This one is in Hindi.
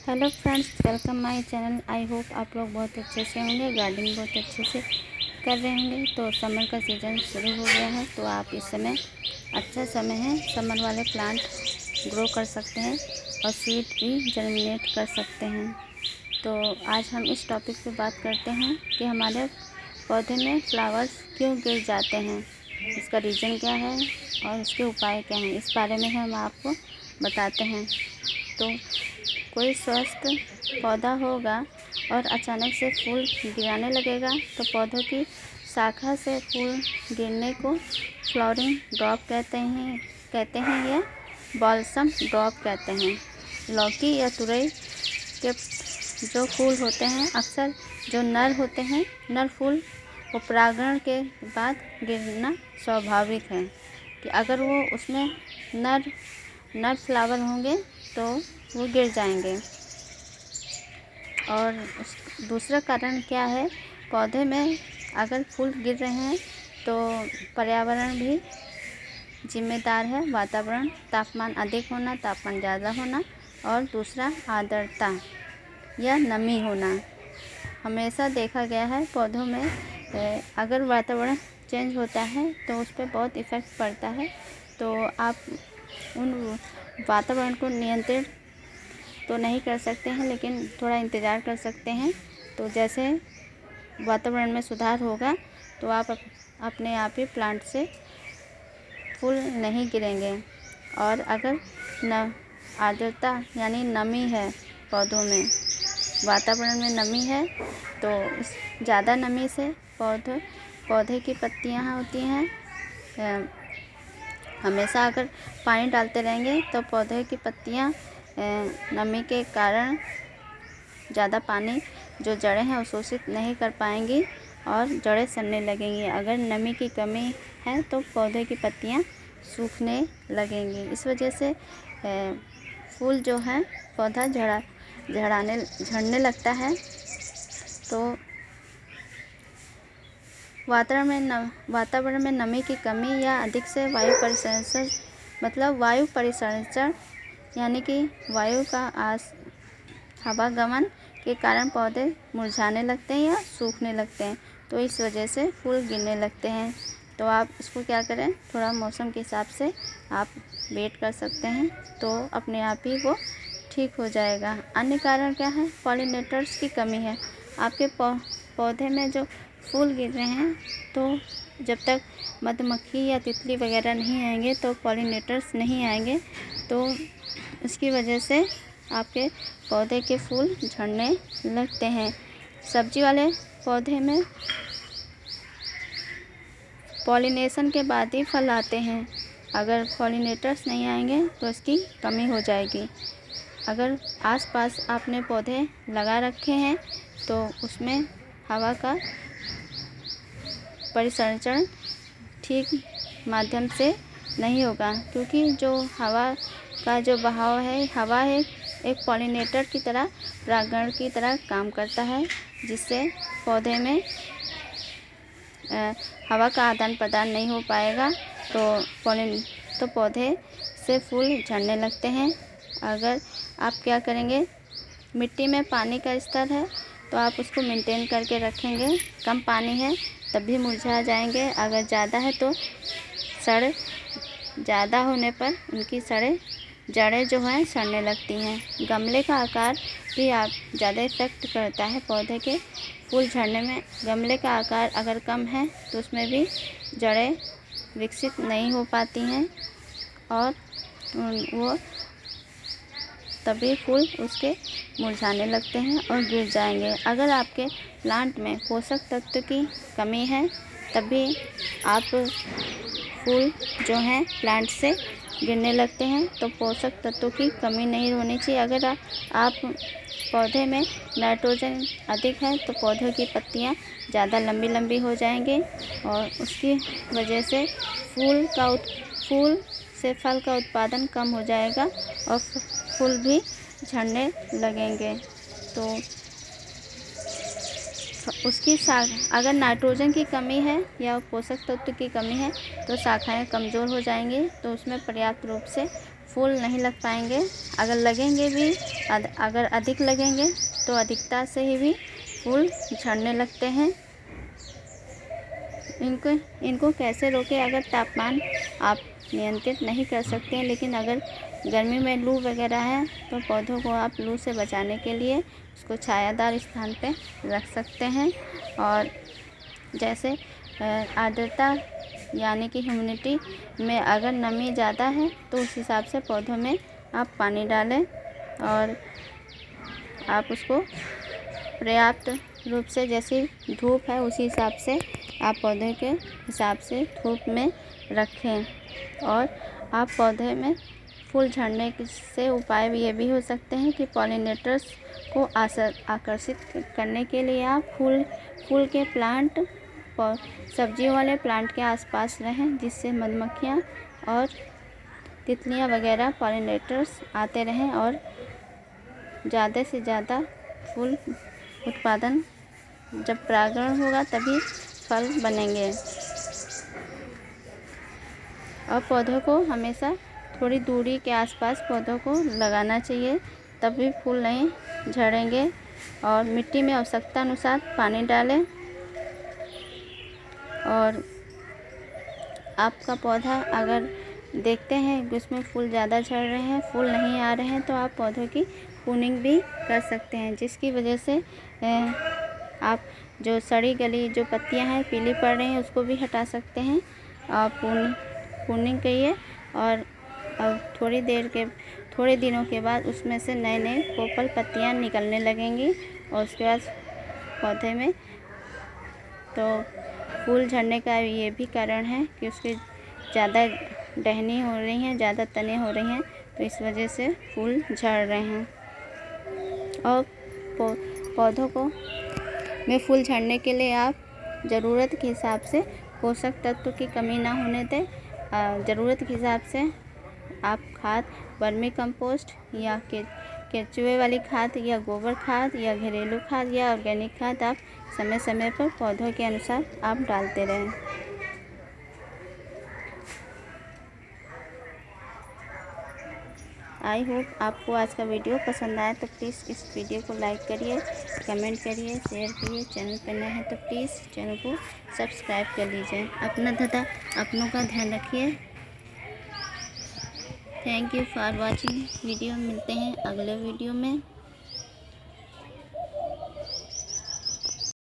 Hello friends, welcome my channel. I hope आप लोग बहुत अच्छे से होंगे, गार्डनिंग बहुत अच्छे से कर रहे होंगे। तो समर का सीज़न शुरू हो गया है, तो आप इस समय अच्छा समय है, समर वाले प्लांट ग्रो कर सकते हैं और सीड भी जर्मिनेट कर सकते हैं। तो आज हम इस टॉपिक पे बात करते हैं कि हमारे पौधे में फ्लावर्स क्यों गिर जाते हैं, इसका रीज़न क्या है और इसके उपाय क्या हैं, इस बारे में हम आपको बताते हैं। तो कोई स्वस्थ पौधा होगा और अचानक से फूल गिराने लगेगा तो पौधों की शाखा से फूल गिरने को फ्लावरिंग ड्रॉप कहते हैं या बॉल्सम ड्रॉप कहते हैं। लौकी या तुरई के जो फूल होते हैं, अक्सर जो नर होते हैं, नर फूल वो परागण के बाद गिरना स्वाभाविक है कि अगर वो उसमें नर फ्लावर होंगे तो वो गिर जाएंगे। और दूसरा कारण क्या है, पौधे में अगर फूल गिर रहे हैं तो पर्यावरण भी जिम्मेदार है। वातावरण, तापमान अधिक होना, तापमान ज़्यादा होना, और दूसरा आर्द्रता या नमी होना। हमेशा देखा गया है पौधों में अगर वातावरण चेंज होता है तो उस पर बहुत इफ़ेक्ट पड़ता है। तो आप उन वातावरण को नियंत्रित तो नहीं कर सकते हैं, लेकिन थोड़ा इंतज़ार कर सकते हैं। तो जैसे वातावरण में सुधार होगा तो आप अपने आप ही प्लांट से फूल नहीं गिरेंगे। और अगर आर्द्रता यानी नमी है, पौधों में वातावरण में नमी है तो इस ज़्यादा नमी से पौधे की पत्तियां होती हैं, हमेशा अगर पानी डालते रहेंगे तो पौधे की पत्तियां नमी के कारण ज़्यादा पानी जो जड़ें हैं वो शोषित नहीं कर पाएंगी और जड़ें सड़ने लगेंगी। अगर नमी की कमी है तो पौधे की पत्तियां सूखने लगेंगी। इस वजह से फूल जो है पौधा झड़ने लगता है। तो वातावरण में नमी की कमी या अधिक से वायु परिसंचरण यानी कि वायु का आवागमन के कारण पौधे मुरझाने लगते हैं या सूखने लगते हैं। तो इस वजह से फूल गिरने लगते हैं। तो आप इसको क्या करें, थोड़ा मौसम के हिसाब से आप वेट कर सकते हैं, तो अपने आप ही वो ठीक हो जाएगा। अन्य कारण क्या है, पॉलिनेटर्स की कमी है। आपके पौधे में जो फूल गिर रहे हैं तो जब तक मधुमक्खी या तितली वगैरह नहीं आएंगे तो पॉलिनेटर्स नहीं आएंगे, तो इसकी वजह से आपके पौधे के फूल झड़ने लगते हैं। सब्जी वाले पौधे में पॉलिनेशन के बाद ही फल आते हैं। अगर पॉलिनेटर्स नहीं आएंगे तो इसकी कमी हो जाएगी। अगर आसपास आपने पौधे लगा रखे हैं तो उसमें हवा का परिसंचरण ठीक माध्यम से नहीं होगा, क्योंकि जो हवा का जो बहाव है, हवा है एक पॉलिनेटर की तरह, परागण की तरह काम करता है, जिससे पौधे में हवा का आदान प्रदान नहीं हो पाएगा तो पौधे से फूल झड़ने लगते हैं। अगर आप क्या करेंगे, मिट्टी में पानी का स्तर है तो आप उसको मेंटेन करके रखेंगे। कम पानी है तब भी मुरझा जाएंगे। अगर ज़्यादा है तो ज़्यादा होने पर उनकी जड़ें जो हैं सड़ने लगती हैं। गमले का आकार भी आप ज़्यादा इफ़ेक्ट करता है पौधे के फूल झड़ने में। गमले का आकार अगर कम है तो उसमें भी जड़ें विकसित नहीं हो पाती हैं और वो तभी फूल उसके मुरझाने लगते हैं और गिर जाएंगे। अगर आपके प्लांट में पोषक तत्व की कमी है तभी आप फूल जो हैं प्लांट से गिरने लगते हैं। तो पोषक तत्वों की कमी नहीं होनी चाहिए। अगर आप पौधे में नाइट्रोजन अधिक है तो पौधे की पत्तियां ज़्यादा लंबी हो जाएंगी और उसकी वजह से फूल से फल का उत्पादन कम हो जाएगा और फूल भी झड़ने लगेंगे। तो उसकी अगर नाइट्रोजन की कमी है या पोषक तत्व की कमी है तो शाखाएं कमज़ोर हो जाएंगी, तो उसमें पर्याप्त रूप से फूल नहीं लग पाएंगे। अगर लगेंगे भी, अगर अधिक लगेंगे तो अधिकता से ही भी फूल झड़ने लगते हैं। इनको कैसे रोकें? अगर तापमान आप नियंत्रित नहीं कर सकते हैं, लेकिन अगर गर्मी में लू वगैरह है तो पौधों को आप लू से बचाने के लिए उसको छायादार स्थान पे रख सकते हैं। और जैसे आर्द्रता यानी कि ह्यूमिडिटी में अगर नमी ज़्यादा है तो उस हिसाब से पौधों में आप पानी डालें और आप उसको पर्याप्त रूप से, जैसी धूप है उसी हिसाब से आप पौधे के हिसाब से धूप में रखें। और आप पौधे में फूल झड़ने से उपाय ये भी हो सकते हैं कि पॉलिनेटर्स को आकर्षित करने के लिए आप फूल के प्लांट, सब्जियों वाले प्लांट के आसपास रहें, जिससे मधुमक्खियाँ और तितलियाँ वगैरह पॉलिनेटर्स आते रहें और ज़्यादा से ज़्यादा फूल उत्पादन, जब परागण होगा तभी फल बनेंगे। और पौधों को हमेशा थोड़ी दूरी के आसपास पौधों को लगाना चाहिए, तभी फूल नहीं झड़ेंगे। और मिट्टी में आवश्यकता अनुसार पानी डालें। और आपका पौधा अगर देखते हैं कि उसमें फूल ज़्यादा झड़ रहे हैं, फूल नहीं आ रहे हैं, तो आप पौधों की प्रूनिंग भी कर सकते हैं, जिसकी वजह से आप जो सड़ी गली जो पत्तियां हैं पीली पड़ रही हैं उसको भी हटा सकते हैं। आप प्रूनिंग करिए और थोड़े दिनों के बाद उसमें से नए नए पोपल पत्तियां निकलने लगेंगी और उसके बाद पौधे में तो फूल झड़ने का ये भी कारण है कि उसके ज़्यादा टहनी हो रही हैं, ज़्यादा तने हो रही हैं, तो इस वजह से फूल झड़ रहे हैं। और पौधों को में फूल झड़ने के लिए आप ज़रूरत के हिसाब से पोषक तत्व की कमी ना होने दें। ज़रूरत के हिसाब से आप खाद, वर्मी कंपोस्ट या केचुए वाली खाद या गोबर खाद या घरेलू खाद या ऑर्गेनिक खाद आप समय समय पर पौधों के अनुसार आप डालते रहें। आई होप आपको आज का वीडियो पसंद आया, तो प्लीज़ इस वीडियो को लाइक करिए, कमेंट करिए, शेयर करिए। चैनल पर नए हैं तो प्लीज़ चैनल को सब्सक्राइब कर लीजिए। अपना तथा अपनों का ध्यान रखिए। Thank you for watching video. मिलते हैं अगले वीडियो में।